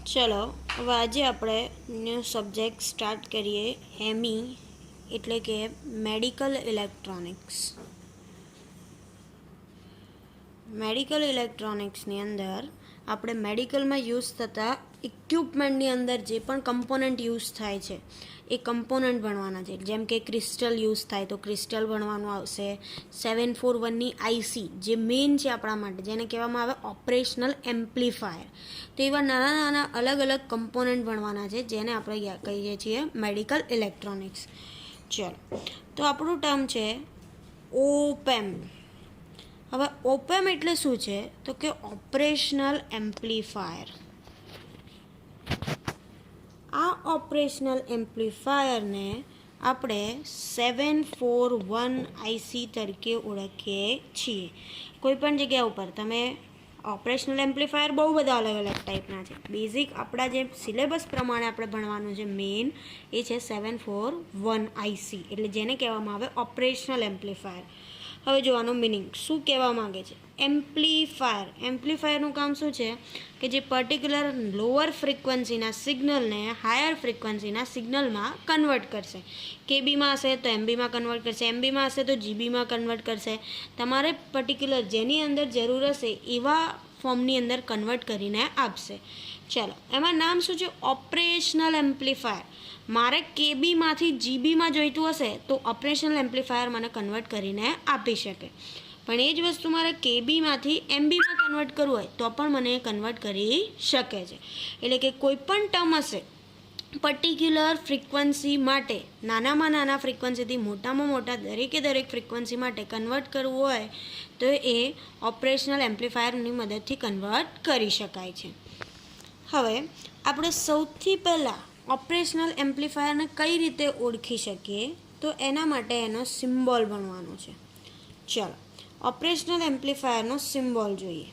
ચલો હવે આજે આપણે ન્યૂ સબ્જેક્ટ સ્ટાર્ટ કરીએ એમી એટલે કે મેડિકલ ઇલેક્ટ્રોનિક્સ. મેડિકલ ઇલેક્ટ્રોનિક્સની અંદર આપણે મેડિકલમાં યુઝ થતા ઇક્વિપમેન્ટની અંદર જે પણ કમ્પોનન્ટ યુઝ થાય છે એ કમ્પોનન્ટ ભણવાના છે. જેમ કે ક્રિસ્ટલ યુઝ થાય તો ક્રિસ્ટલ ભણવાનું આવશે. 741ની આઈસી જે મેઇન છે આપણા માટે, જેને કહેવામાં આવે ઓપરેશનલ એમ્પ્લીફાયર. તો એવા નાના નાના અલગ અલગ કમ્પોનન્ટ ભણવાના છે જેને આપણે કહીએ છીએ મેડિકલ ઇલેક્ટ્રોનિક્સ. ચલો તો આપણું ટર્મ છે ઓપેમ. હવે ઓપેમ એટલે શું છે તો કે ઓપરેશનલ એમ્પ્લીફાયર. આ ઓપરેશનલ એમ્પ્લીફાયરને આપણે 741 આઈસી તરીકે ઓળખીએ છીએ. કોઈપણ જગ્યા ઉપર તમે ઓપરેશનલ એમ્પ્લીફાયર બહુ બધા અલગ અલગ ટાઈપના છે. બેઝિક આપણા જે સિલેબસ પ્રમાણે આપણે ભણવાનું છે મેઇન એ છે 741 આઈસી, એટલે જેને કહેવામાં આવે ઓપરેશનલ એમ્પ્લીફાયર. હવે જોવાનું મિનિંગ શું કહેવા માંગે છે. એમ્પ્લીફાયર, એમ્પ્લીફાયરનું કામ શું છે કે જે પર્ટિક્યુલર લોઅર ફ્રિકવન્સીના સિગ્નલને હાયર ફ્રિકવન્સીના સિગ્નલમાં કન્વર્ટ કરશે. કેબીમાં હશે તો એમબીમાં કન્વર્ટ કરશે, એમબીમાં હશે તો જીબીમાં કન્વર્ટ કરશે. તમારે પર્ટિક્યુલર જેની અંદર જરૂર હશે એવા ફોર્મની અંદર કન્વર્ટ કરીને આપશે. ચાલો એમાં નામ શું છે ઓપરેશનલ એમ્પ્લીફાયર. મારે કેબીમાંથી જીબીમાં જોઈતું હશે તો ઓપરેશનલ એમ્પ્લીફાયર મને કન્વર્ટ કરીને આપી શકે. પણ એ જ વસ્તુ મારે કેબીમાંથી એમબીમાં કન્વર્ટ કરવું હોય તો પણ મને કન્વર્ટ કરી શકે છે. એટલે કે કોઈ પણ ટર્મ હશે પર્ટિક્યુલર ફ્રિકવન્સી માટે, નાનામાં નાના ફ્રિકવન્સીથી મોટામાં મોટા દરેક ફ્રિકવન્સી માટે કન્વર્ટ કરવું હોય તો એ ઓપરેશનલ એમ્પ્લીફાયરની મદદથી કન્વર્ટ કરી શકાય છે. હવે આપણે સૌથી પહેલાં ઓપરેશનલ એમ્પ્લીફાયરને કઈ રીતે ઓળખી શકીએ તો એના માટે એનો સિમ્બોલ ભણવાનો છે. ચલો ઓપરેશનલ એમ્પ્લીફાયરનો સિમ્બોલ જોઈએ.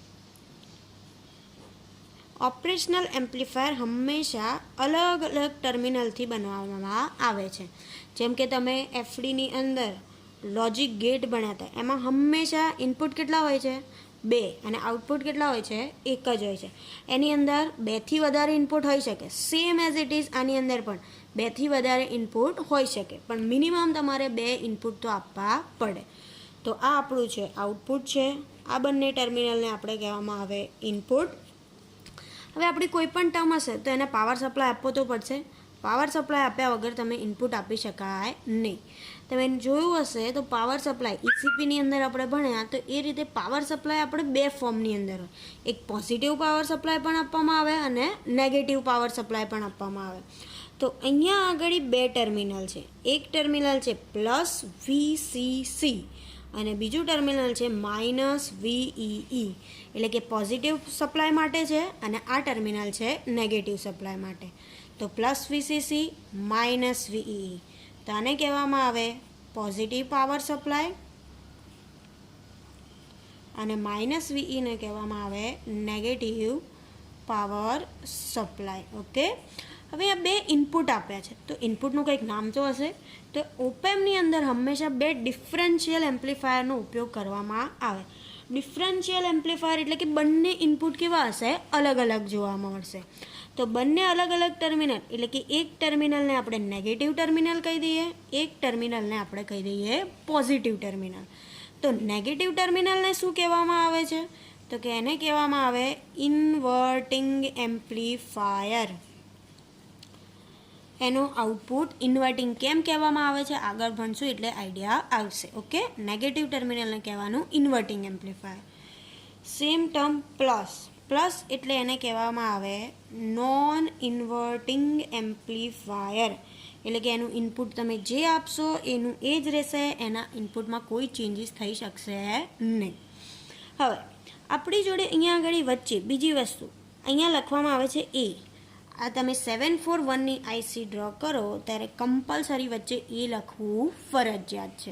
ઓપરેશનલ એમ્પ્લીફાયર હંમેશા અલગ અલગ ટર્મિનલથી બનાવવામાં આવે છે. જેમ કે તમે એફડીની અંદર લોજિક ગેટ ભણ્યા હતા, એમાં હંમેશા ઇનપુટ કેટલા હોય છે 2 અને આઉટપુટ કેટલા હોય છે 1 જ હોય છે. એની અંદર 2થી વધારે ઇનપુટ હોઈ શકે. સેમ એઝ ઇટ ઇઝ આની અંદર પણ 2થી વધારે ઇનપુટ હોઈ શકે, પણ મિનિમમ તમારે 2 ઇનપુટ તો આપવા પડે. તો આ આપણું છે આઉટપુટ છે. આ બંને ટર્મિનલને આપણે કહેવામાં આવે ઇનપુટ. હવે આપણી કોઈ પણ ટર્મ હશે તો એને પાવર સપ્લાય આપવો તો પડશે. પાવર સપ્લાય આપ્યા વગર તમે ઇનપુટ આપી શકાય નહીં. તમે જોયું હશે તો પાવર સપ્લાય ઈસીપીની અંદર આપણે ભણ્યા તો એ રીતે પાવર સપ્લાય આપણે 2 ફોર્મની અંદર હોય. એક પોઝિટિવ પાવર સપ્લાય પણ આપવામાં આવે અને નેગેટિવ પાવર સપ્લાય પણ આપવામાં આવે. તો અહીંયા આગળ 2 ટર્મિનલ છે. એક ટર્મિનલ છે +VCC અને બીજું ટર્મિનલ છે -VEE, એટલે કે પોઝિટિવ સપ્લાય માટે છે અને આ ટર્મિનલ છે નેગેટિવ સપ્લાય માટે. તો +VCC -VEE, તો આને કહેવામાં આવે પોઝિટિવ પાવર સપ્લાય અને -VE ને કહેવામાં આવે નેગેટિવ પાવર સપ્લાય. ઓકે, હવે આ 2 ઇનપુટ આપ્યા છે તો ઇનપુટનું કંઈક નામ તો હશે. તો ઓપેમની અંદર હંમેશા 2 ડિફરન્શિયલ એમ્પ્લીફાયરનો ઉપયોગ કરવામાં આવે. ડિફરન્શિયલ એમ્પ્લીફાયર એટલે કે બંને ઇનપુટ કેવા હશે અલગ અલગ જોવા મળશે. તો બંને અલગ અલગ ટર્મિનલ એટલે કે એક ટર્મિનલને આપણે નેગેટિવ ટર્મિનલ કહી દઈએ, એક ટર્મિનલને આપણે કહી દઈએ પોઝિટિવ ટર્મિનલ. તો નેગેટિવ ટર્મિનલને શું કહેવામાં આવે છે તો કે એને કહેવામાં આવે ઇન્વર્ટિંગ એમ્પ્લીફાયર. એનું આઉટપુટ ઇન્વર્ટિંગ કેમ કહેવામાં આવે છે આગળ ભણશું એટલે આઈડિયા આવશે. ઓકે, નેગેટિવ ટર્મિનલને કહેવાનું inverting amplifier. Same term plus એટલે એને કહેવામાં આવે નોન ઇન્વર્ટિંગ એમ્પ્લીફાયર. એટલે કે એનું ઇનપુટ તમે જે આપશો એનું એ જ રહેશે, એના ઇનપુટમાં કોઈ ચેન્જીસ થઈ શકશે નહીં. હવે આપણી જોડે અહીંયા આગળ વચ્ચે બીજી વસ્તુ અહીંયા લખવામાં આવે છે એ. આ તમે 741ની આઈસી ડ્રો કરો ત્યારે કમ્પલસરી વચ્ચે એ લખવું ફરજિયાત છે.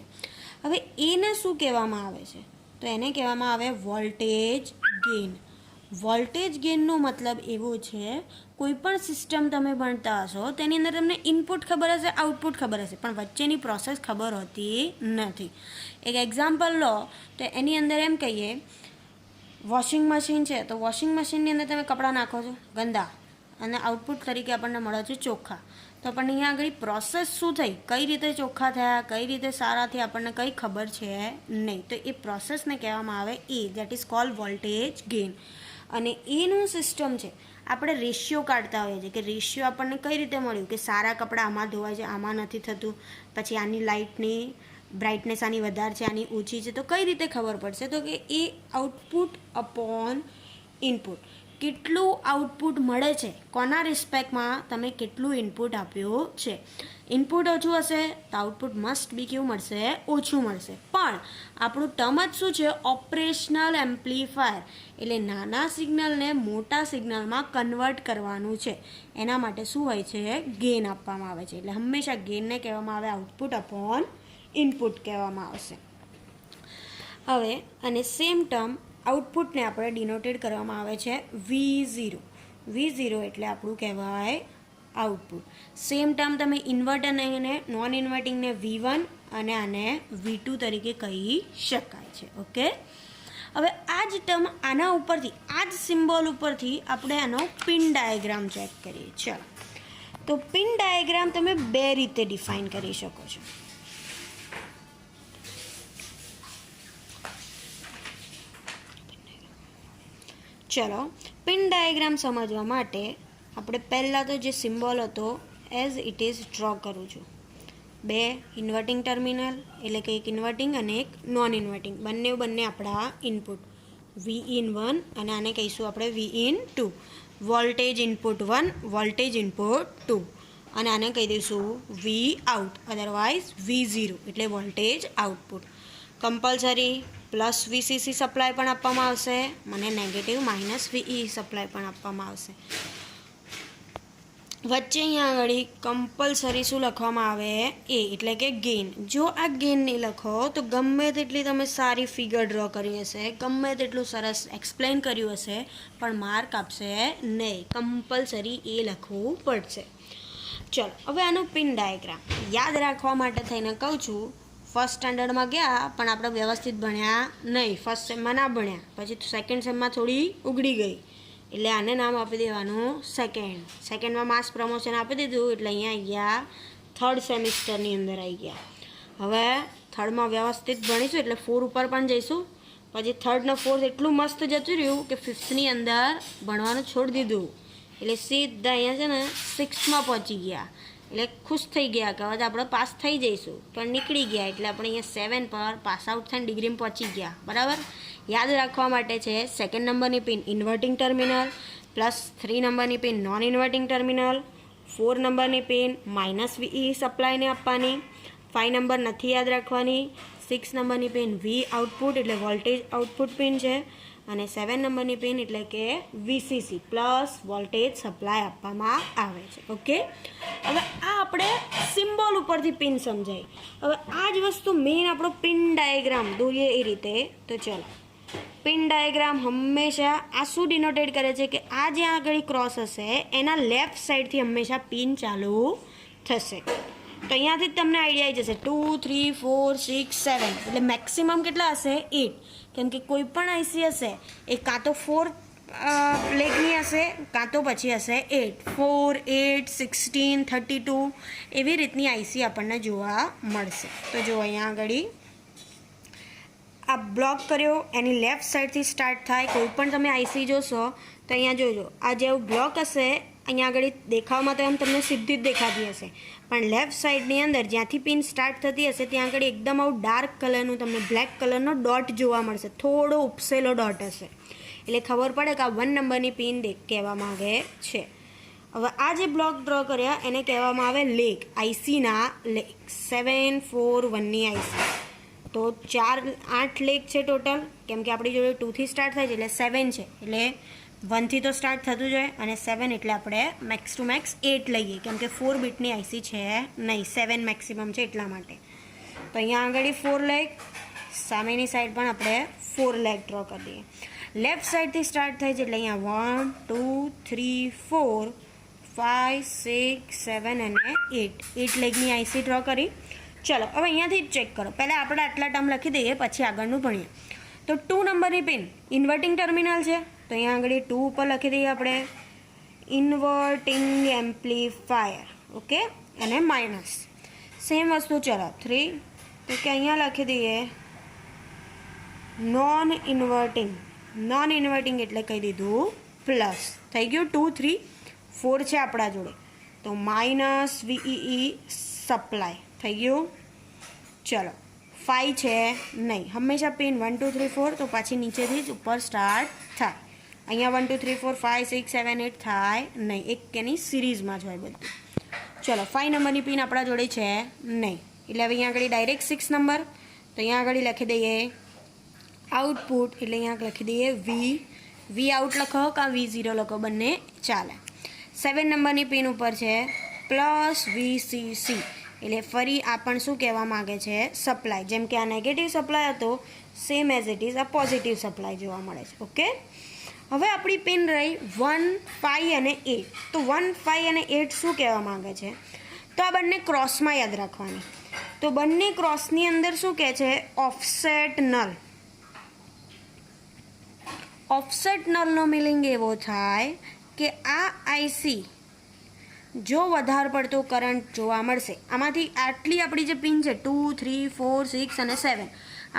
હવે એને શું કહેવામાં આવે છે તો એને કહેવામાં આવે વોલ્ટેજ ગેઇન. વોલ્ટેજ ગેઇનનો મતલબ એવો છે કોઈ પણ સિસ્ટમ તમે ભણતા હશો તેની અંદર તમને ઇનપુટ ખબર હશે, આઉટપુટ ખબર હશે, પણ વચ્ચેની પ્રોસેસ ખબર હોતી નથી. એક એક્ઝામ્પલ લો તો એની અંદર એમ કહીએ વોશિંગ મશીન છે તો વોશિંગ મશીનની અંદર તમે કપડાં નાખો છો ગંદા, અને આઉટપુટ તરીકે આપણને મળે છે ચોખ્ખા. તો આપણને અહીંયા આગળ પ્રોસેસ શું થઈ, કઈ રીતે ચોખ્ખા થયા, કઈ રીતે સારા થયા, આપણને કંઈ ખબર છે નહીં. તો એ પ્રોસેસને કહેવામાં આવે એ, that is called voltage gain. અને એનું સિસ્ટમ છે, આપણે રેશિયો કાઢતા હોઈએ છીએ કે રેશિયો આપણને કઈ રીતે મળ્યું કે સારા કપડાં આમાં ધોવાય છે, આમાં નથી થતું, પછી આની લાઇટની બ્રાઇટનેસ આની વધારે છે, આની ઓછી છે, તો કઈ રીતે ખબર પડશે? તો કે એ આઉટપુટ અપોન ઇનપુટ, કેટલું આઉટપુટ મળે છે, કોના રિસ્પેક્ટમાં તમે કેટલું ઇનપુટ આપ્યું છે. ઇનપુટ ઓછું હશે તો આઉટપુટ મસ્ટ બી કેવું મળશે, ઓછું મળશે. પણ આપણું ટર્મ જ શું છે, ઓપરેશનલ એમ્પ્લીફાયર, એટલે નાના સિગ્નલને મોટા સિગ્નલમાં કન્વર્ટ કરવાનું છે. એના માટે શું હોય છે, ગેઇન આપવામાં આવે છે. એટલે હંમેશા ગેઇનને કહેવામાં આવે આઉટપુટ અપોન ઇનપુટ કહેવામાં આવશે. હવે અને સેમ ટર્મ આઉટપુટને આપણે ડિનોટેડ કરવામાં આવે છે V0. V0 એટલે આપણું કહેવાય આઉટપુટ. સેમ ટર્મ તમે ઇન્વર્ટર અને નોન ઇન્વર્ટિંગને V1 અને આને V2 તરીકે કહી શકાય છે. ઓકે, હવે આ જ ટર્મ આના ઉપરથી, આ જ સિમ્બોલ ઉપરથી આપણે આનો પિન ડાયાગ્રામ ચેક કરીએ. ચલો, તો પિન ડાયાગ્રામ તમે બે રીતે ડિફાઇન કરી શકો છો. ચલો, પિન ડાયાગ્રામ સમજવા માટે આપણે પહેલાં તો જે સિમ્બોલ હતો એઝ ઇટ ઇઝ ડ્રો કરું છું. બે ઇન્વર્ટિંગ ટર્મિનલ, એટલે કે એક ઇન્વર્ટિંગ અને એક નોન ઇન્વર્ટિંગ, બંને આપણા ઇનપુટ Vin1 અને આને કહીશું આપણે Vin2. Voltage input 1, voltage input 2, અને આને કહી દઈશું Vout, અધરવાઇઝ V0 એટલે voltage output. Compulsory plus VCC supply પણ આપવામાં આવશે, મને નેગેટિવ -VE સપ્લાય પણ આપવામાં આવશે. વચ્ચે અહીંયા આગળ કમ્પલસરી શું લખવામાં આવે, એ એટલે કે ગેઇન. જો આ ગેઇન નહીં લખો તો ગમે તેટલી તમે સારી ફિગર ડ્રો કરી હશે, ગમે તેટલું સરસ એક્સપ્લેન કર્યું હશે, પણ માર્ક આપશે નહીં. કમ્પલસરી એ લખવું પડશે. ચલો, હવે આનું પિન ડાયાગ્રામ યાદ રાખવા માટે થઈને કહું છું. ફર્સ્ટ સ્ટાન્ડર્ડમાં ગયા પણ આપણે વ્યવસ્થિત ભણ્યા નહીં, ફર્સ્ટ સેમમાં ના ભણ્યા, પછી સેકન્ડ સેમમાં થોડી ઉગડી ગઈ, એટલે આને નામ આપી દેવાનું સેકન્ડમાં માસ પ્રમોશન આપી દીધું, એટલે અહીંયા આવી ગયા થર્ડ સેમિસ્ટરની અંદર આવી ગયા. હવે થર્ડમાં વ્યવસ્થિત ભણીશું એટલે 4 ઉપર પણ જઈશું. પછી થર્ડ ને ફોર્થ એટલું મસ્ત જતું રહ્યું કે ફિફ્થની અંદર ભણવાનું છોડી દીધું, એટલે સીધા અહીંયા છે ને 6માં પહોંચી ગયા. એટલે ખુશ થઈ ગયા કે હવે આપણે પાસ થઈ જઈશું, પણ નીકળી ગયા. એટલે આપણે અહીંયા 7 પર પાસ આઉટ થઈને ડિગ્રીમાં પહોંચી ગયા. બરાબર, યાદ રાખવા માટે છે સેકન્ડ નંબરની પિન ઇન્વર્ટિંગ ટર્મિનલ, પ્લસ 3 નંબરની પિન નોન ઇન્વર્ટિંગ ટર્મિનલ, 4 નંબરની પિન -VE સપ્લાયને આપવાની, 5 નંબર નથી યાદ રાખવાની, 6 નંબરની પિન V આઉટપુટ એટલે વોલ્ટેજ આઉટપુટ પિન છે, અને 7 નંબરની પિન એટલે કે VCC પ્લસ વોલ્ટેજ સપ્લાય આપવામાં આવે છે. ઓકે, હવે આ આપણે સિમ્બોલ ઉપરથી પિન સમજાય. હવે આ જ વસ્તુ મેઇન આપણો પિન ડાયાગ્રામ દોરીએ એ રીતે. તો ચલો, પિન ડાયાગ્રામ હંમેશા આ શું ડિનોટેડ કરે છે કે આ જ્યાં આગળ ક્રોસ હશે એના લેફ્ટ સાઈડથી હંમેશા પિન ચાલુ થશે. તો અહીંયાથી જ તમને આઈડિયા આવી જશે 2, 3, 4, 6, 7, એટલે મેક્સિમમ કેટલા હશે 8. કેમ કે કોઈ પણ આઈસી હશે એ કાં તો 4 લેગની હશે કાં તો પછી હશે 8, 4, 8, 16, 32 એવી રીતની આઈસી આપણને જોવા મળશે. તો જો અહીંયા આગળ આ બ્લોક કર્યો એની લેફ્ટ સાઈડથી સ્ટાર્ટ થાય. કોઈ પણ તમે આઈસી જોશો તો અહીંયા જોજો, આ જેવું બ્લોક હશે અહીંયા આગળ દેખાવમાં તો એમ તમને સીધી જ દેખાતી હશે, પણ લેફ્ટ સાઈડની અંદર જ્યાંથી પિન સ્ટાર્ટ થતી હશે ત્યાં આગળ એકદમ આવું ડાર્ક કલરનું તમને બ્લેક કલરનો ડોટ જોવા મળશે, થોડો ઉપસેલો ડોટ હશે, એટલે ખબર પડે કે આ 1 નંબરની પિન કહેવા માંગે છે. હવે આ જે બ્લોક ડ્રો કર્યા એને કહેવામાં આવે લેગ, આઈસીના લેગ. 741ની આઈસી તો 8 લેગ છે ટોટલ, કેમ કે આપણી જોડે 2થી સ્ટાર્ટ થાય છે એટલે 7 છે, એટલે 1થી તો સ્ટાર્ટ થતું જોઈએ, અને 7 એટલે આપણે મેક્સ ટુ મેક્સ 8 લઈએ, કેમ કે 4 બીટની આઈસી છે નહીં, 7 મેક્સિમમ છે એટલા માટે. તો અહીંયા આગળ 4 લેગ, સામેની સાઈડ પણ આપણે 4 લેગ ડ્રો કરી દઈએ. લેફ્ટ સાઈડથી સ્ટાર્ટ થાય છે એટલે અહીંયા 1, 2, 3, 4, 5, 6, 7 અને 8 લેગની આઈસી ડ્રો કરી. ચલો, હવે અહીંયાથી જ ચેક કરો. પહેલાં આપણે આટલા ટર્મ લખી દઈએ, પછી આગળનું ભણીએ. તો 2 નંબરની પિન ઇન્વર્ટિંગ ટર્મિનલ છે, તો અહીંયા આગળ 2 ઉપર લખી દઈએ આપણે. ઇન્વર્ટિંગ એમ્પ્લીફાયર, ઓકે, અને માઇનસ. સેમ વસ્તુ ચલો 3, તો કે અહીંયા લખી દઈએ નોન ઇન્વર્ટિંગ એટલે કહી દીધું પ્લસ. થઈ ગયું 2 3 4 છે આપણા જોડે, તો માઇનસ VEE સપ્લાય થઈ ગયું. ચલો 5 છે નહીં, હંમેશા પિન 1 2 3 4, તો પાછી નીચેથી જ ઉપર સ્ટાર્ટ થાય. અહીંયા 1 2 3 4 5 6 7 8 થાય નહીં, એક કેની સિરીઝમાં જ હોય બધું. ચલો 5 નંબરની પિન આપણા જોડે છે નહીં, એટલે હવે અહીંયા આગળ ડાયરેક્ટ 6 નંબર, તો અહીંયા આગળ લખી દઈએ આઉટપુટ, એટલે અહીંયા લખી દઈએ વી આઉટ લખો કાં V0 લખો, બંને ચાલે. 7 નંબરની પિન ઉપર છે પ્લસ VCC, એટલે ફરી આ પણ શું કહેવા માગે છે સપ્લાય. જેમ કે આ નેગેટિવ સપ્લાય હતો, સેમ એઝ ઇટ ઇઝ આ પોઝિટિવ સપ્લાય જોવા મળે છે. ઓકે, હવે આપણી પિન રહી 1 5 અને 8. તો 1 5 અને 8 શું કહેવા માગે છે, તો આ બંને ક્રોસમાં યાદ રાખવાની. તો બંને ક્રોસની અંદર શું કહે છે ઓફસેટ નલ. ઓફસેટ નલનો મિનિંગ એવો થાય કે આ આઈસી જો વધારે પડતો કરંટ જોવા મળશે, આમાંથી આટલી આપણી જે પિન છે 2 3 4 6 અને 7,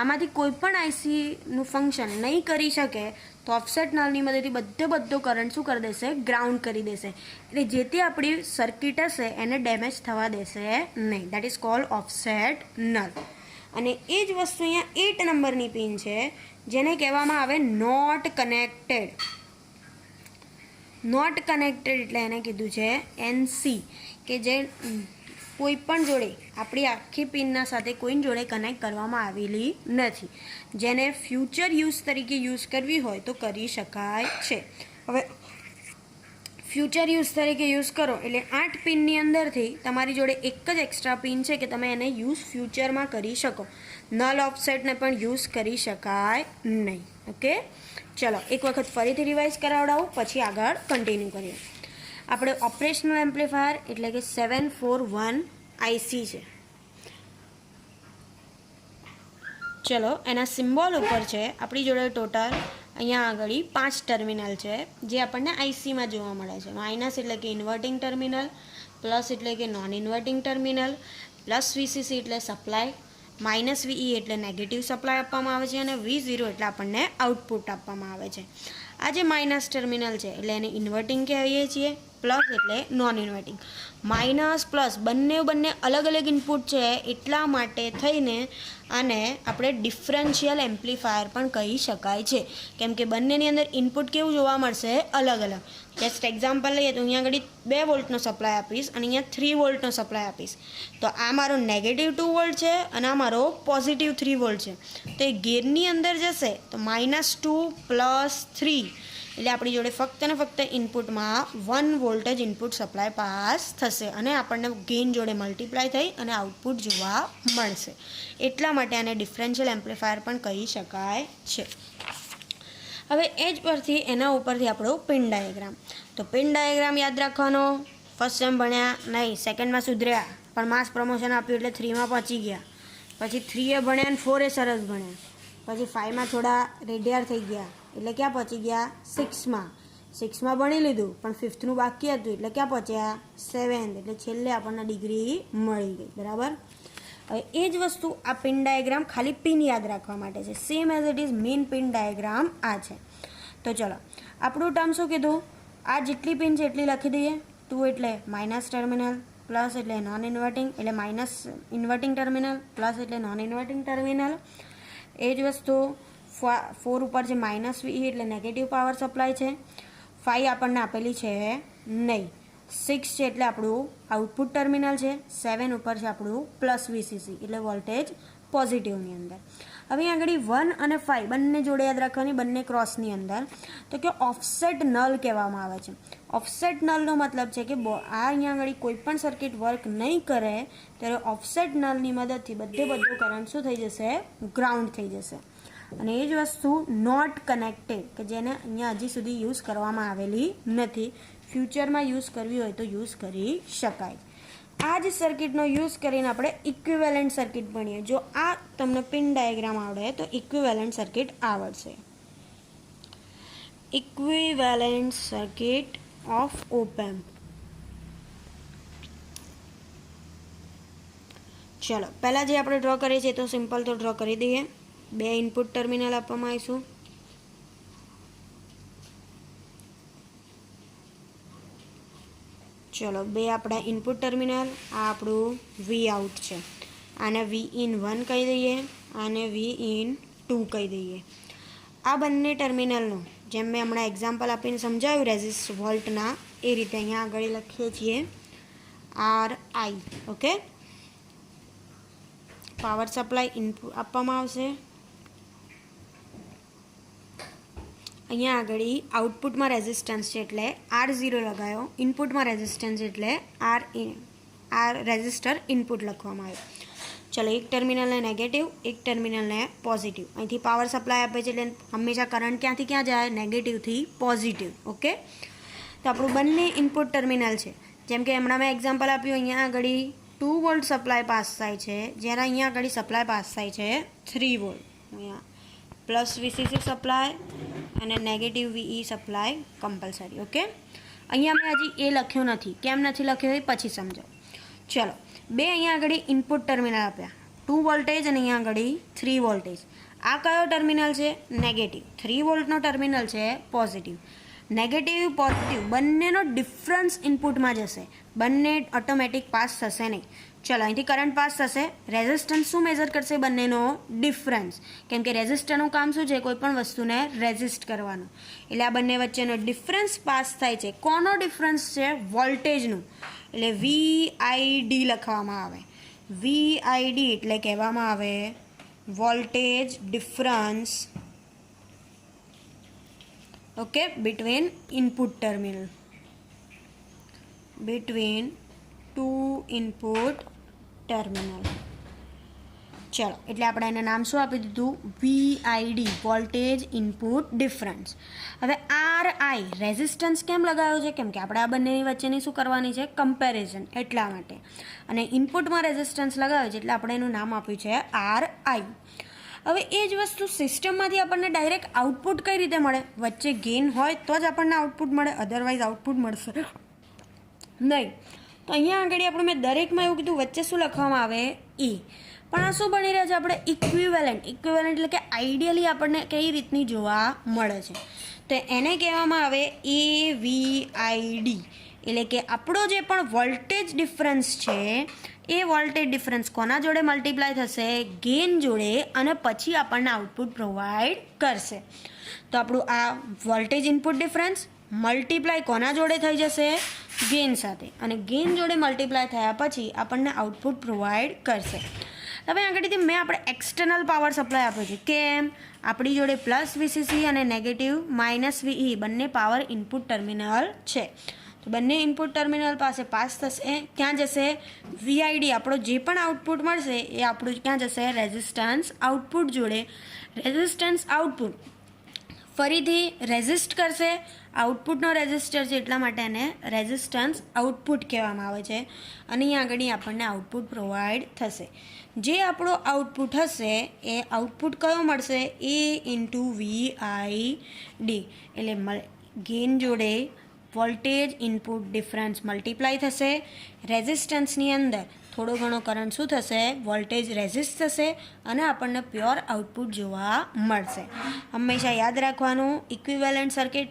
આમાંથી કોઈ પણ આઈસીનું ફંક્શન નહીં કરી શકે, તો ઓફસેટ નલની મદદથી બધો કરંટ શું કરી દેશે, ગ્રાઉન્ડ કરી દેશે. એટલે જે તે આપણી સર્કિટ હશે એને ડેમેજ થવા દેશે નહીં. That is cold offset null. અને એ જ વસ્તુ અહીંયા 8 નંબરની પિન છે, જેને કહેવામાં આવે નોટ કનેક્ટેડ. નોટ કનેક્ટેડ એટલે એને કીધું છે NC, કે જે કોઈ પણ જોડે આપણી આખી પિનના સાથે કોઈ જોડે કનેક્ટ કરવામાં આવેલી નથી, જેને ફ્યુચર યુઝ તરીકે યુઝ કરવી હોય તો કરી શકાય છે. હવે ફ્યુચર યુઝ તરીકે યુઝ કરો એટલે 8 પિનની અંદરથી તમારી જોડે એક જ એક્સ્ટ્રા પિન છે કે તમે એને યુઝ ફ્યુચરમાં કરી શકો. નલ ઓફસેટને પણ યુઝ કરી શકાય નહીં. ઓકે, ચલો એક વખત ફરીથી રિવાઇઝ કરાવડાવું, પછી આગળ કન્ટિન્યુ કરીએ. આપણે ઓપરેશનલ એમ્પ્લીફાયર એટલે કે 741 IC છે. ચલો એના સિમ્બોલ ઉપર છે આપણી જોડે ટોટલ અહીંયા આગળ 5 ટર્મિનલ છે, જે આપણને આઈસીમાં જોવા મળે છે. માઇનસ એટલે કે ઇન્વર્ટિંગ ટર્મિનલ, પ્લસ એટલે કે non inverting terminal, plus VCC એટલે સપ્લાય, માઇનસ VE એટલે નેગેટિવ સપ્લાય આપવામાં આવે છે, અને V0 એટલે આપણને આઉટપુટ આપવામાં આવે છે. આ જે માઇનસ ટર્મિનલ છે એટલે એને ઇન્વર્ટિંગ કહીએ છીએ, પ્લસ એટલે નોન ઇન્વર્ટિંગ. માઇનસ પ્લસ બંને અલગ અલગ ઇનપુટ છે, એટલા માટે થઈને આને આપણે ડિફરન્શિયલ એમ્પ્લીફાયર પણ કહી શકાય છે, કેમ કે બંનેની અંદર ઇનપુટ કેવું જોવા મળશે, અલગ અલગ. જસ્ટ એક્ઝામ્પલ લઈએ તો અહીંયા આગળ 2 વોલ્ટનો સપ્લાય આપીશ અને અહીંયા 3 વોલ્ટનો સપ્લાય આપીશ, તો આ મારો નેગેટિવ 2 વોલ્ટ છે અને આ મારો પોઝિટિવ 3 વોલ્ટ છે. તો એ ગેરની અંદર જશે તો -2 + 3, એટલે આપણી જોડે ફક્ત ને ફક્ત ઇનપુટમાં 1 વોલ્ટ જ ઇનપુટ સપ્લાય પાસ થશે, અને આપણને ગેઇન જોડે મલ્ટીપ્લાય થઈ અને આઉટપુટ જોવા મળશે. એટલા માટે આને ડિફરન્શિયલ એમ્પ્લીફાયર પણ કહી શકાય છે. હવે એ જ પરથી એના ઉપરથી આપણો પિન ડાયાગ્રામ. તો પિન ડાયાગ્રામ યાદ રાખવાનો. ફર્સ્ટ સેમ ભણ્યા નહીં, સેકન્ડમાં સુધર્યા, પણ માસ પ્રમોશન આપ્યું એટલે 3માં પહોંચી ગયા. પછી 3એ ભણ્યા અને 4એ સરસ ભણ્યા. પછી 5માં થોડા રેડિયાર થઈ ગયા, એટલે ક્યાં પહોંચી ગયા 6માં. 6માં ભણી લીધું પણ 5થનું બાકી હતું, એટલે ક્યાં પહોંચ્યા 7th, એટલે છેલ્લે આપણને ડિગ્રી મળી ગઈ. બરાબર. હવે એ જ વસ્તુ આ પિન ડાયાગ્રામ ખાલી પિન યાદ રાખવા માટે છે. Same as it is main pin diagram આ છે. તો ચલો આપણું ટર્મ શું કીધું, આ જેટલી પિન છે એટલી લખી દઈએ. 2 એટલે માઇનસ ટર્મિનલ, પ્લસ એટલે નોન ઇન્વર્ટિંગ એટલે માઇનસ ઇન્વર્ટિંગ ટર્મિનલ, પ્લસ એટલે નોન ઇન્વર્ટિંગ ટર્મિનલ. એ જ વસ્તુ 4 ઉપર છે માઇનસ VE એટલે નેગેટિવ પાવર સપ્લાય છે. 5 આપણને આપેલી છે નહીં. 6 છે એટલે આપણું આઉટપુટ ટર્મિનલ છે. 7 ઉપર છે આપણું પ્લસ VCC એટલે વોલ્ટેજ પોઝિટિવની અંદર. હવે આગળ 1 અને 5 બંને જોડે યાદ રાખવાની, બંને ક્રોસની અંદર. તો કે ઓફસેટ નલ કહેવામાં આવે છે. ઓફસેટ નલનો મતલબ છે કે આ અહીંયા આગળ કોઈ પણ સર્કિટ વર્ક નહીં કરે ત્યારે ઓફસેટ નલની મદદથી બધો કરંટ શું થઈ જશે, ગ્રાઉન્ડ થઈ જશે. અને એ જ વસ્તુ નોટ કનેક્ટેડ, કે જેને અહીંયા હજી સુધી યુઝ કરવામાં આવેલી નથી, ફ્યુચરમાં યુઝ કરવી હોય તો યુઝ કરી શકાય. આ જ સર્કિટનો યુઝ કરીને આપણે ઇક્વિવેલન્ટ સર્કિટ ભણીએ. જો આ તમને પિન ડાયાગ્રામ આવડે તો ઇક્વિવેલન્ટ સર્કિટ આવડશે. Equivalent circuit of op amp. ચલો પહેલાં જે આપણે ડ્રો કરીએ છીએ તો સિમ્પલ તો ડ્રો કરી દઈએ. 2 ઇનપુટ ટર્મિનલ આપવામાં આવીશું. ચલો 2 આપણા ઇનપુટ ટર્મિનલ, આ આપણું વી આઉટ છે. આને વી ઇન 1 કહી દઈએ, આને વી ઇન 2 કહી દઈએ. આ બંને ટર્મિનલનું જેમ મેં હમણાં એક્ઝામ્પલ આપીને સમજાવ્યું રેઝિસ્ટ વોલ્ટના, એ રીતે અહીંયા આગળ લખીએ છીએ R I. Okay, power supply input આપવામાં આવશે. અહીંયા આગળ આઉટપુટમાં રેઝિસ્ટન્સ છે એટલે R0 લગાવ્યો, ઇનપુટમાં રેઝિસ્ટન્સ એટલે આર રેઝિસ્ટર ઇનપુટ લખવામાં આવ્યો. ચલો એક ટર્મિનલને નેગેટિવ, એક ટર્મિનલને પોઝિટિવ. અહીંથી પાવર સપ્લાય આપે છે એટલે હંમેશા કરંટ ક્યાંથી ક્યાં જાય? નેગેટિવથી પોઝિટિવ. ઓકે, તો આપણું બંને ઇનપુટ ટર્મિનલ છે. જેમ કે હમણાં મેં એક્ઝામ્પલ આપ્યું, અહીંયા આગળ 2 વોલ્ટ સપ્લાય પાસ થાય છે, જ્યારે અહીંયા આગળ સપ્લાય પાસ થાય છે 3 વોલ્ટ. અહીંયા પ્લસ વીસીસી સપ્લાય અને નેગેટિવ વીઈ સપ્લાય કમ્પલસરી. ઓકે, અહીંયા મેં હજી એ લખ્યું નથી, કેમ નથી લખ્યું એ પછી સમજો. ચલો 2 અહીંયા આગળ ઇનપુટ ટર્મિનલ આપ્યા, 2 વોલ્ટેજ અને અહીંયા આગળ 3 વોલ્ટેજ. આ કયો ટર્મિનલ છે? નેગેટિવ. 3 વોલ્ટનો ટર્મિનલ છે પોઝિટિવ. નેગેટિવ પોઝિટિવ બંનેનો ડિફરન્સ ઇનપુટમાં જશે, બંને ઓટોમેટિક પાસ થશે નહીં. ચલો અહીંથી કરંટ પાસ થશે, રેઝિસ્ટન્સ શું મેઝર કરશે? બંનેનો ડિફરન્સ. કેમ કે રેઝિસ્ટરનું કામ શું છે? કોઈ પણ વસ્તુને રેઝિસ્ટ કરવાનું. એટલે આ બંને વચ્ચેનો ડિફરન્સ પાસ થાય છે. કોનો ડિફરન્સ છે? વોલ્ટેજનું. એટલે VID લખવામાં આવે. VID એટલે કહેવામાં આવે voltage difference, okay, between input terminal, between 2 input terminal. ચલો એટલે આપણે એને નામ શું આપી દીધું? VID, voltage input difference. હવે RI રેઝિસ્ટન્સ કેમ લગાવ્યો છે? કેમ કે આપણે આ બંનેની વચ્ચેની શું કરવાની છે? કમ્પેરિઝન, એટલા માટે. અને ઇનપુટમાં રેઝિસ્ટન્સ લગાવ્યો છે એટલે આપણે એનું નામ આપ્યું છે RI. હવે એ જ વસ્તુ સિસ્ટમમાંથી આપણને ડાયરેક્ટ આઉટપુટ કઈ રીતે મળે? વચ્ચે ગેઇન હોય તો જ આપણને આઉટપુટ મળે, અધરવાઇઝ આઉટપુટ મળશે નહીં. તો અહીંયા આગળ આપણે મેં દરેકમાં એવું કીધું વચ્ચે શું લખવામાં આવે? E. પણ આ શું બની રહ્યા છે? આપણે ઇક્વિવેલન્ટ. ઇક્વિવેલન્ટ એટલે કે આઈડિયલી આપણને કઈ રીતની જોવા મળે છે? તો એને કહેવામાં આવે AVID. એટલે કે આપણો જે પણ વોલ્ટેજ ડિફરન્સ છે એ વોલ્ટેજ ડિફરન્સ કોના જોડે મલ્ટીપ્લાય થશે? ગેઇન જોડે, અને પછી આપણને આઉટપુટ પ્રોવાઈડ કરશે. તો આપણું આ વોલ્ટેજ ઇનપુટ ડિફરન્સ મલ્ટીપ્લાય કોના જોડે થઈ જશે? ગેઇન સાથે. અને ગેઇન જોડે મલ્ટીપ્લાય થયા પછી આપણને આઉટપુટ પ્રોવાઈડ કરશે. હવે આગળથી મેં આપણે એક્સટર્નલ પાવર સપ્લાય આપ્યો છે. કેમ? આપણી જોડે પ્લસ વીસીસી અને નેગેટિવ માઇનસ વીઈ બંને પાવર ઇનપુટ ટર્મિનલ છે. તો બંને ઇનપુટ ટર્મિનલ પાસે પાસ થશે, ક્યાં જશે? VID. આપણો જે પણ આઉટપુટ મળશે એ આપણું ક્યાં જશે? રેઝિસ્ટન્સ આઉટપુટ જોડે. રેઝિસ્ટન્સ આઉટપુટ ફરીથી રેઝિસ્ટ કરશે. આઉટપુટનો રેઝિસ્ટર છે એટલા માટે એને રેઝિસ્ટન્સ આઉટપુટ કહેવામાં આવે છે. અને અહીં આગળ આપણને આઉટપુટ પ્રોવાઈડ થશે. જે આપણો આઉટપુટ હશે એ આઉટપુટ કયો મળશે? A/VID. એટલે ગેઇન જોડે વોલ્ટેજ ઇનપુટ ડિફરન્સ મલ્ટીપ્લાય થશે. રેઝિસ્ટન્સની અંદર થોડો ઘણો કરંટ શું થશે? વોલ્ટેજ રેઝિસ્ટ થશે અને આપણને પ્યોર આઉટપુટ જોવા મળશે. હંમેશા યાદ રાખવાનું, ઇક્વિવેલન્ટ સર્કિટ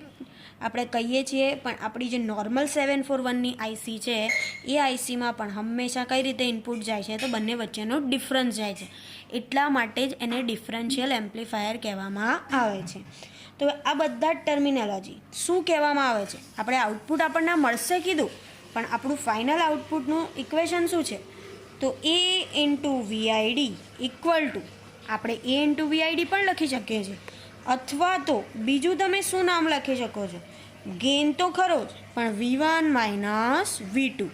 આપણે કહીએ છીએ પણ આપણી જે નોર્મલ 741ની IC છે એ ICમાં પણ હંમેશા કઈ રીતે ઇનપુટ જાય છે? તો બંને વચ્ચેનો ડિફરન્સ જાય છે. એટલા માટે જ એને ડિફરન્શિયલ એમ્પ્લીફાયર કહેવામાં આવે છે. તો આ બધા જ ટર્મિનોલોજી શું કહેવામાં આવે છે? આપણે આઉટપુટ આપણને મળશે કીધું, પણ આપણું ફાઇનલ આઉટપુટનું ઇક્વેશન શું છે? તો A/VID ઇક્વલ ટુ આપણે A/VID પણ લખી શકીએ છીએ, અથવા તો બીજું તમે શું નામ લખી શકો છો? ગેઇન તો ખરો જ, પણ V1 માઇનસ V2.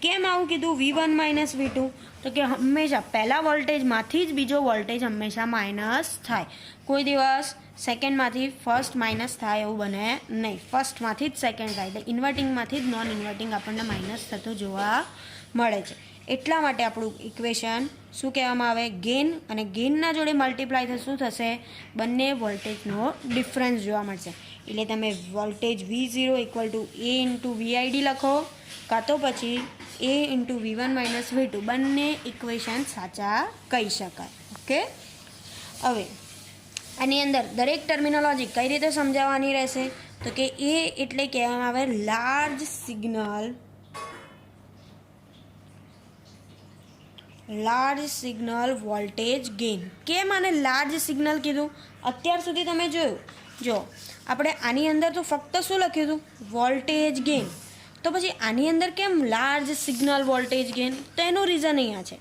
કેમ આવું કીધું V1 માઇનસ V2? તો કે હંમેશા પહેલા વોલ્ટેજમાંથી જ બીજો વોલ્ટેજ હંમેશા માઇનસ થાય. કોઈ દિવસ સેકન્ડમાંથી ફર્સ્ટ માઇનસ થાય એવું બને નહીં. ફર્સ્ટમાંથી જ સેકન્ડ થાય. એટલે ઇન્વર્ટિંગમાંથી જ નોન ઇન્વર્ટિંગ આપણને માઇનસ થતું જોવા મળે છે. એટલા માટે આપણું ઇક્વેશન શું કહેવામાં આવે? ગેઇન. અને ગેઇનના જોડે મલ્ટીપ્લાય થશે શું થશે? બંને વોલ્ટેજનો ડિફરન્સ જોવા મળશે. એટલે તમે voltage V0 equal to A into VID લખો, કાં તો પછી A into V1 minus V2 બંને ઇક્વેશન સાચા કહી શકાય. ઓકે, હવે આની અંદર દરેક ટર્મિનોલોજી કઈ રીતે સમજાવવાની રહેશે તો કે એ એટલે કહેવામાં આવે લાર્જ સિગ્નલ વોલ્ટેજ ગેઇન. કેમ આને લાર્જ સિગ્નલ કીધું? અત્યાર સુધી તમે જોયું, જો આપણે આની અંદર તો ફક્ત શું લખ્યું હતું? Voltage gain. તો પછી આની અંદર કેમ લાર્જ સિગ્નલ વોલ્ટેજ ગેઇન? તો એનું રીઝન અહીંયા છે,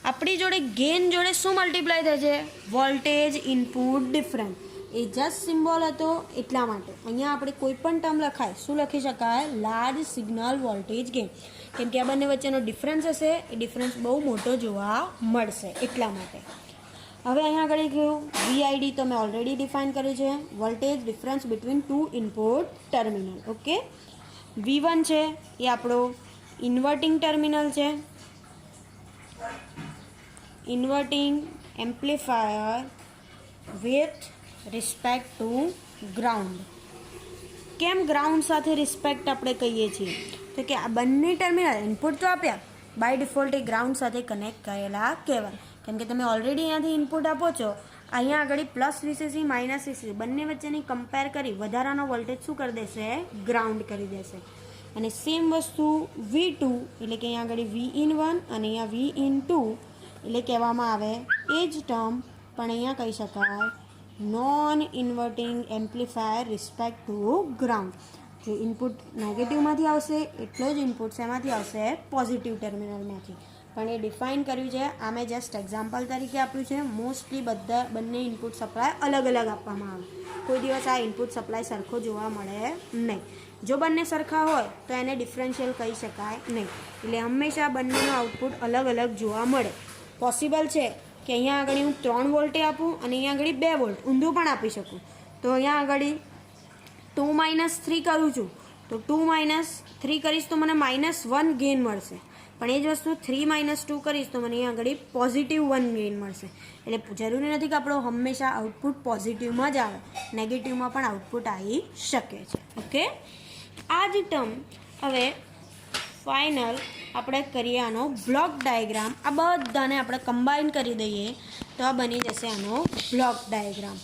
આપણી જોડે ગેઇન જોડે શું મલ્ટીપ્લાય થાય છે? Voltage input difference. એ જસ્ટ સિમ્બોલ હતો એટલા માટે અહીંયા આપણે કોઈ પણ ટર્મ લખાય શું લખી શકાય? Large signal voltage gain. કેમ કે આ બંને વચ્ચેનો ડિફરન્સ હશે, એ ડિફરન્સ બહુ મોટો જોવા મળશે એટલા માટે. હવે અહીંયા આગળ કહ્યું VID તો મેં ઓલરેડી ડિફાઇન કર્યું છે, voltage difference between two input terminal. Okay, V1 છે એ આપણો ઇન્વર્ટિંગ ટર્મિનલ છે, inverting amplifier with respect to ground. કેમ ગ્રાઉન્ડ સાથે રિસ્પેક્ટ આપણે કહીએ છીએ તો કે આ બંને ટર્મિનલ ઇનપુટ તો આપ્યા, બાય ડિફોલ્ટ એ ગ્રાઉન્ડ સાથે કનેક્ટ કરેલા કહેવાય. કેમ કે તમે ઓલરેડી અહીંયાથી ઇનપુટ આપો છો, અહીંયા આગળ પ્લસ VCC માઇનસ VCC બંને વચ્ચેની કમ્પેર કરી વધારાનો વોલ્ટેજ શું કરી દેશે? ગ્રાઉન્ડ કરી દેશે. અને સેમ વસ્તુ V2 એટલે કે અહીંયા આગળ Vin1 અને અહીંયા Vin2 એટલે કહેવામાં આવે એ જ ટર્મ, પણ અહીંયા કહી શકાય non inverting amplifier respect to ground. જો ઇનપુટ નેગેટિવમાંથી આવશે એટલો જ ઇનપુટ શેમાંથી આવશે? પોઝિટિવ ટર્મિનલમાંથી. પણ એ ડિફાઇન કર્યું છે, આ મેં જસ્ટ એક્ઝામ્પલ તરીકે આપ્યું છે. મોસ્ટલી બંને ઇનપુટ સપ્લાય અલગ અલગ આપવામાં આવે, કોઈ દિવસ આ ઇનપુટ સપ્લાય સરખો જોવા મળે નહીં. જો બંને સરખા હોય તો એને ડિફરન્શિયલ કહી શકાય નહીં. એટલે હંમેશા બંનેનું આઉટપુટ અલગ અલગ જોવા મળે. પોસિબલ છે કે અહીંયા આગળ હું 3 વોલ્ટે આપું અને અહીંયા આગળ 2 વોલ્ટ ઊંધું પણ આપી શકું. તો અહીંયા આગળ 2 - 3 કરું છું તો 2 - 3 કરીશ તો મને -1 ગેઇન મળશે. પણ એ જ વસ્તુ 3 - 2 કરીશ તો મને અહીંયા આગળ પોઝિટિવ 1 ગેઇન મળશે. એટલે જરૂરી નથી કે આપણો હંમેશા આઉટપુટ પોઝિટિવમાં જ આવે, નેગેટિવમાં પણ આઉટપુટ આવી શકે છે. ઓકે, આ જ ટર્મ હવે ફાઇનલ આપણે કરીએ આનો બ્લોક ડાયાગ્રામ. આ બધાને આપણે કમ્બાઈન કરી દઈએ તો આ બની જશે આનો બ્લોક ડાયાગ્રામ.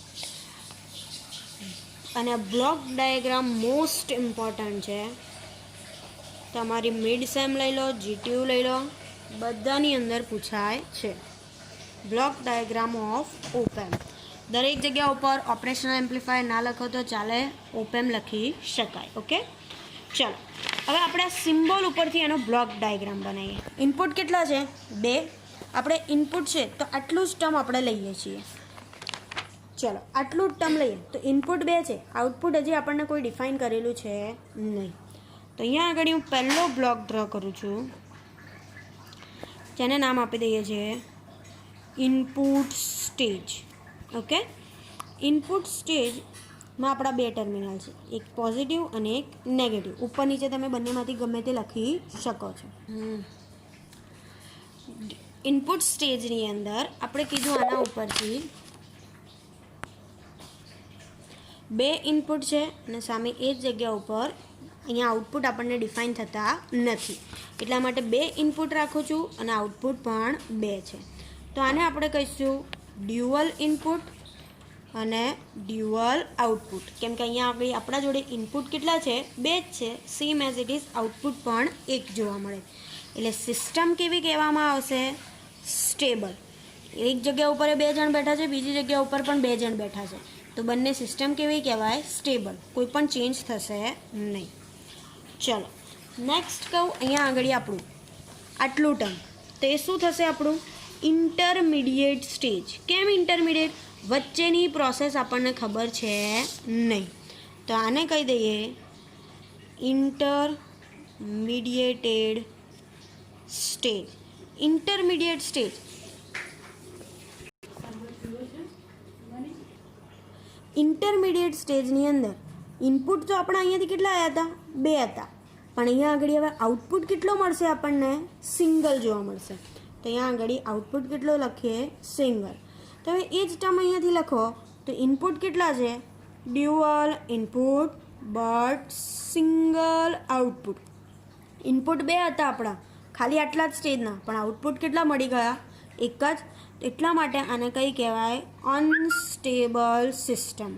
અને બ્લોક ડાયાગ્રામ મોસ્ટ ઇમ્પોર્ટન્ટ છે. તમારી મિડ સેમ લઈ લો, GTU લઈ લો, બધાની અંદર પૂછાય છે. Block diagram of op amp. દરેક જગ્યા ઉપર ઓપરેશનલ એમ્પ્લીફાયર ના લખો તો ચાલે, ઓપેમ લખી શકાય. ઓકે, ચલો હવે આપણે આ સિમ્બોલ ઉપરથી એનો બ્લોક ડાયાગ્રામ બનાવીએ. ઇનપુટ કેટલા છે? 2. આપણે ઇનપુટ છે તો આટલું જ ટર્મ આપણે લઈએ છીએ. ચલો આટલું જ ટર્મ લઈએ તો ઇનપુટ 2 છે, આઉટપુટ હજી આપણને કોઈ ડિફાઇન કરેલું છે નહીં. તો અહીંયા આગળ હું પહેલો બ્લોક ડ્રો કરું છું, જેને નામ આપી દઈએ છીએ ઇનપુટ સ્ટેજ. ઓકે, ઇનપુટ સ્ટેજમાં આપણા 2 ટર્મિનલ છે, એક પોઝિટિવ અને એક નેગેટિવ. ઉપર નીચે તમે બંનેમાંથી ગમે તે લખી શકો છો. ઇનપુટ સ્ટેજની અંદર આપણે કીધું આના ઉપરથી 2 ઇનપુટ છે અને સામે એ જ જગ્યા ઉપર અહીંયા આઉટપુટ આપણને ડિફાઇન થતા નથી, એટલા માટે 2 ઇનપુટ રાખું છું અને આઉટપુટ પણ 2 છે. તો આને આપણે કહીશું ડ્યુઅલ ઇનપુટ અને ડ્યુઅલ આઉટપુટ. કેમ કે અહીંયા આપણે આપણા જોડે ઇનપુટ કેટલા છે? 2 જ છે, same as it is output પણ 1 જોવા મળે. એટલે સિસ્ટમ કેવી કહેવામાં આવશે? સ્ટેબલ. એક જગ્યા ઉપર 2 જણ બેઠા છે, બીજી જગ્યા ઉપર પણ 2 જણ બેઠા છે, તો બંને સિસ્ટમ કેવી કહેવાય? સ્ટેબલ. કોઈ પણ ચેન્જ થશે નહીં. ચલો નેક્સ્ટ કહું અહીંયા આગળ આપણું આટલું ટર્મ, તો એ શું થશે આપણું? Intermediate stage. કેમ ઇન્ટરમીડિયેટ? વચ્ચેની પ્રોસેસ આપણને ખબર છે નહીં, તો આને કહી દઈએ ઇન્ટરમીડિયેટેડ સ્ટેજ. ઇન્ટરમીડિયેટ સ્ટેજ ઇન્ટરમીડિયેટ સ્ટેજની અંદર ઇનપુટ તો આપણા અહીંયાથી કેટલા આવ્યા હતા? 2 હતા, પણ અહીંયા આગળ હવે આઉટપુટ કેટલો મળશે આપણને? સિંગલ જોવા મળશે. તો અહીંયા આગળ આઉટપુટ કેટલો લખીએ? સિંગલ. તો હવે એ જ ટર્મ અહીંયાથી લખો તો ઇનપુટ કેટલા છે? Dual input but single output. Input 2 હતા આપણા, ખાલી આટલા જ સ્ટેજના, પણ આઉટપુટ કેટલા મળી ગયા? એક જ. એટલા માટે આને કઈ કહેવાય? Unstable system.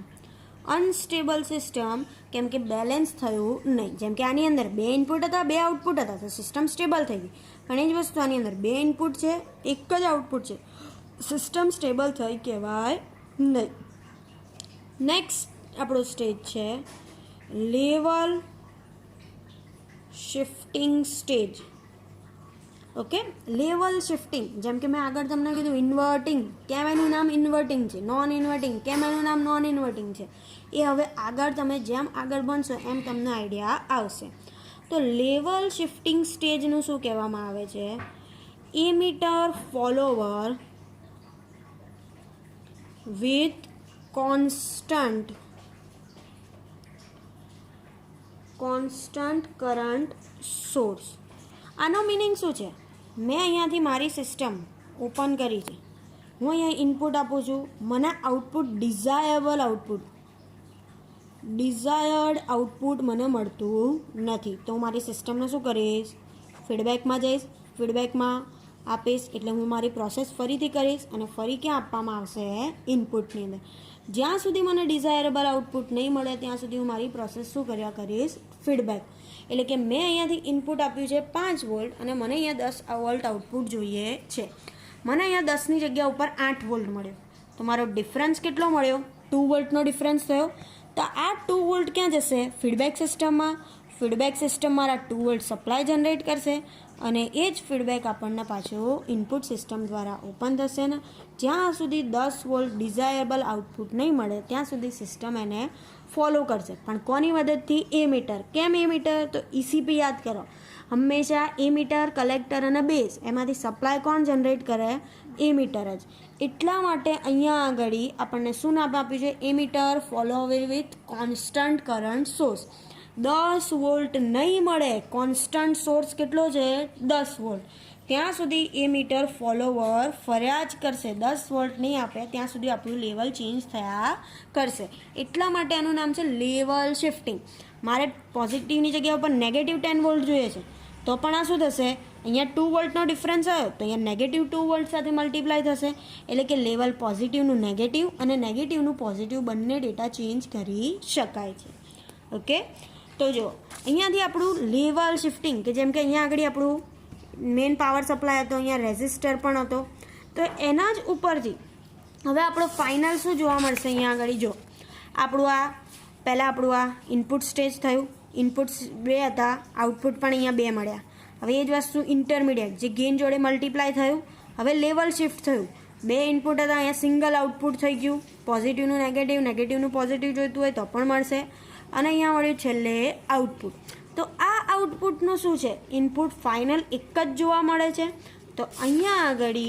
અનસ્ટેબલ સિસ્ટમ કેમ કે બેલેન્સ થયું નહીં. જેમ કે આની અંદર 2 ઇનપુટ હતા, 2 આઉટપુટ હતા, તો સિસ્ટમ સ્ટેબલ થઈ ગઈ. પણ એ જ વસ્તુ આની અંદર 2 ઇનપુટ છે, એક જ આઉટપુટ છે, સિસ્ટમ સ્ટેબલ થઈ કહેવાય નહીં. નેક્સ્ટ આપણો સ્ટેજ છે level shifting stage. Okay, level shifting. જેમ કે મેં આગળ તમને કીધું ઇન્વર્ટિંગ, કેમ એનું નામ ઇન્વર્ટિંગ છે. નોન ઇન્વર્ટિંગ, કેમ એનું નામ નોન ઇન્વર્ટિંગ છે. એ હવે આગળ તમે જેમ આગળ ભણશો એમ તમને આઈડિયા આવશે. તો લેવલ શિફ્ટિંગ સ્ટેજનું શું કહેવામાં આવે છે? Emitter follower with constant current source. આનો મિનિંગ શું છે? મેં અહીંયાથી મારી સિસ્ટમ ઓપન કરી છે, હું અહીંયા ઇનપુટ આપું છું, મને આઉટપુટ ડિઝાયર્ડ આઉટપુટ મને મળતું નથી. તો હું મારી સિસ્ટમને શું કરીશ? ફીડબેકમાં જઈશ, ફીડબેકમાં આપીશ, એટલે હું મારી પ્રોસેસ ફરીથી કરીશ અને ફરી ક્યાં આપવામાં આવશે? ઇનપુટની અંદર. જ્યાં સુધી મને ડિઝાયરેબલ આઉટપુટ નહીં મળે ત્યાં સુધી હું મારી પ્રોસેસ શું કર્યા કરીશ? ફીડબેક. એટલે કે મેં અહીંયાથી ઇનપુટ આપ્યું છે 5 વોલ્ટ અને મને અહીંયા 10 વોલ્ટ આઉટપુટ જોઈએ છે. મને અહીંયા 10ની જગ્યા ઉપર 8 વોલ્ટ મળ્યો, તો મારો ડિફરન્સ કેટલો મળ્યો? 2 વોલ્ટનો ડિફરન્સ થયો. તો આ 2 વોલ્ટ ક્યાં જશે? ફીડબેક સિસ્ટમમાં. ફીડબેક સિસ્ટમ મારા 2 વોલ્ટ સપ્લાય જનરેટ કરશે અને એ જ ફીડબેક આપણને પાછું ઇનપુટ સિસ્ટમ દ્વારા ઓપન થશે ને જ્યાં સુધી 10 વોલ્ટ ડિઝાયરેબલ આઉટપુટ નહીં મળે ત્યાં સુધી સિસ્ટમ એને ફોલો કરશે. પણ કોની મદદથી? એમીટર. કેમ એમીટર? તો ECP યાદ કરો. હંમેશા એમીટર, કલેક્ટર અને બેઝ એમાંથી સપ્લાય કોણ જનરેટ કરે? એમીટર જ. એટલા માટે અહીંયા આગળ આપણને શું નામ આપ્યું છે? Emitter follower with constant current source. 10 volt નહીં મળે, કોન્સ્ટન્ટ સોર્સ કેટલો છે? 10 વોલ્ટ. ત્યાં સુધી એમીટર ફોલોવર ફર્યા જ કરશે. 10 વોલ્ટ નહીં આપે ત્યાં સુધી આપણું લેવલ ચેન્જ થયા કરશે. એટલા માટે આનું નામ છે લેવલ શિફ્ટિંગ. મારે પોઝિટિવની જગ્યા ઉપર નેગેટિવ 10 વોલ્ટ જોઈએ છે, તો પણ આ શું થશે? અહીંયા 2 વોલ્ટનો ડિફરન્સ આવ્યો તો અહીંયા નેગેટિવ 2 વોલ્ટ સાથે મલ્ટીપ્લાય થશે. એટલે કે લેવલ પોઝિટિવનું નેગેટિવ અને નેગેટિવનું પોઝિટિવ બંને ડેટા ચેન્જ કરી શકાય છે. ઓકે, તો જો અહીંયાથી આપણું લેવલ શિફ્ટિંગ કે જેમ કે અહીંયા આગળ આપણું મેઇન પાવર સપ્લાય હતો, અહીંયા રેઝિસ્ટર પણ હતો, તો એના જ ઉપરથી હવે આપણો ફાઇનલ શું જોવા મળશે? અહીંયા આગળ જો પહેલાં આપણું આ ઇનપુટ સ્ટેજ થયું, ઇનપુટ 2 હતા, આઉટપુટ પણ અહીંયા 2 મળ્યા. હવે એ જ વસ્તુ ઇન્ટરમીડિયેટ જે ગેઇન જોડે મલ્ટીપ્લાય થયું, હવે લેવલ શિફ્ટ થયું. 2 ઇનપુટ હતા, અહીંયા સિંગલ આઉટપુટ થઈ ગયું. પોઝિટિવનું નેગેટિવ, નેગેટિવનું પોઝિટિવ જોઈતું હોય તો પણ મળશે. અને અહીંયા મળ્યું છેલ્લે આઉટપુટ. તો આ આઉટપુટનું શું છે? ઇનપુટ ફાઇનલ એક જ જોવા મળે છે. તો અહીંયા આગળ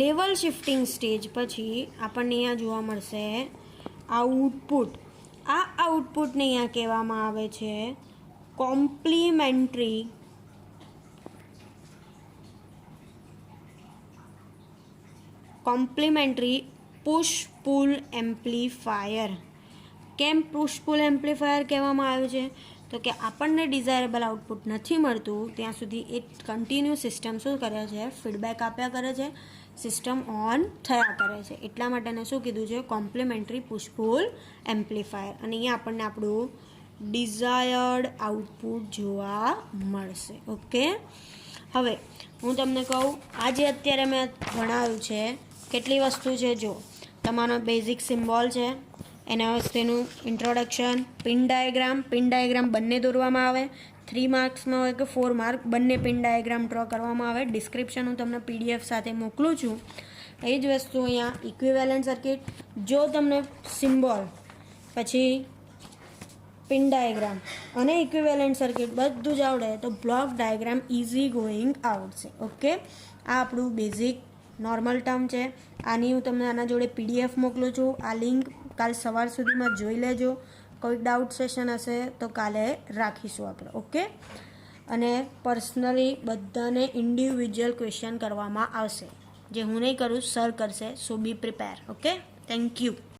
લેવલ શિફ્ટિંગ સ્ટેજ પછી આપણને અહીંયા જોવા મળશે આઉટપુટ. આ આઉટપુટને અહીંયા કહેવામાં આવે છે કોમ્પ્લિમેન્ટરી પુશ પુલ એમ્પ્લીફાયર. કેમ પુશ પુલ એમ્પ્લીફાયર કહેવામાં આવ્યું છે? તો કે આપણને ડિઝાયરેબલ આઉટપુટ નથી મળતું ત્યાં સુધી એ કન્ટિન્યુ સિસ્ટમ શું કરે છે? ફીડબેક આપ્યા કરે છે, સિસ્ટમ ઓન થયા કરે છે. એટલા માટે એને શું કીધું છે? Complementary push pull amplifier. અને અહીંયા આપણને આપણું ડિઝાયર્ડ આઉટપુટ જોવા મળશે. ઓકે, હવે હું તમને કહું, આ જે અત્યારે મેં ભણાવ્યું છે કેટલી વસ્તુ છે. જો તમારો બેઝિક સિમ્બોલ છે, એના વસ્તુનું ઇન્ટ્રોડક્શન, પિન ડાયાગ્રામ બંને દોરવામાં આવે. 3 માર્ક્સમાં હોય કે 4 માર્ક બંને પિન ડાયાગ્રામ ડ્રો કરવામાં આવે. ડિસ્ક્રિપ્શન હું તમને PDF સાથે મોકલું છું. એ જ વસ્તુ અહીંયા ઇક્વિવેલન્ટ સર્કિટ. જો તમને સિમ્બોલ પછી પિન ડાયાગ્રામ અને ઇક્વિવેલન્ટ સર્કિટ બધું જ આવડે તો બ્લોક ડાયાગ્રામ ઇઝી ગોઈંગ આવડશે. ઓકે, આ આપણું બેઝિક નોર્મલ ટર્મ છે. આની હું તમને આના જોડે PDF મોકલું છું. આ લિંક કાલ સવાર સુધીમાં જોઈ લેજો. કોઈ ડાઉટ સેશન હશે તો કાલે રાખીશું આપણે. ઓકે, અને પર્સનલી બધાને ઇન્ડિવિજ્યુઅલ ક્વેશ્ચન કરવામાં આવશે. જે હું નહીં કરું, સર કરશે. સો બી પ્રિપેર. Okay, thank you.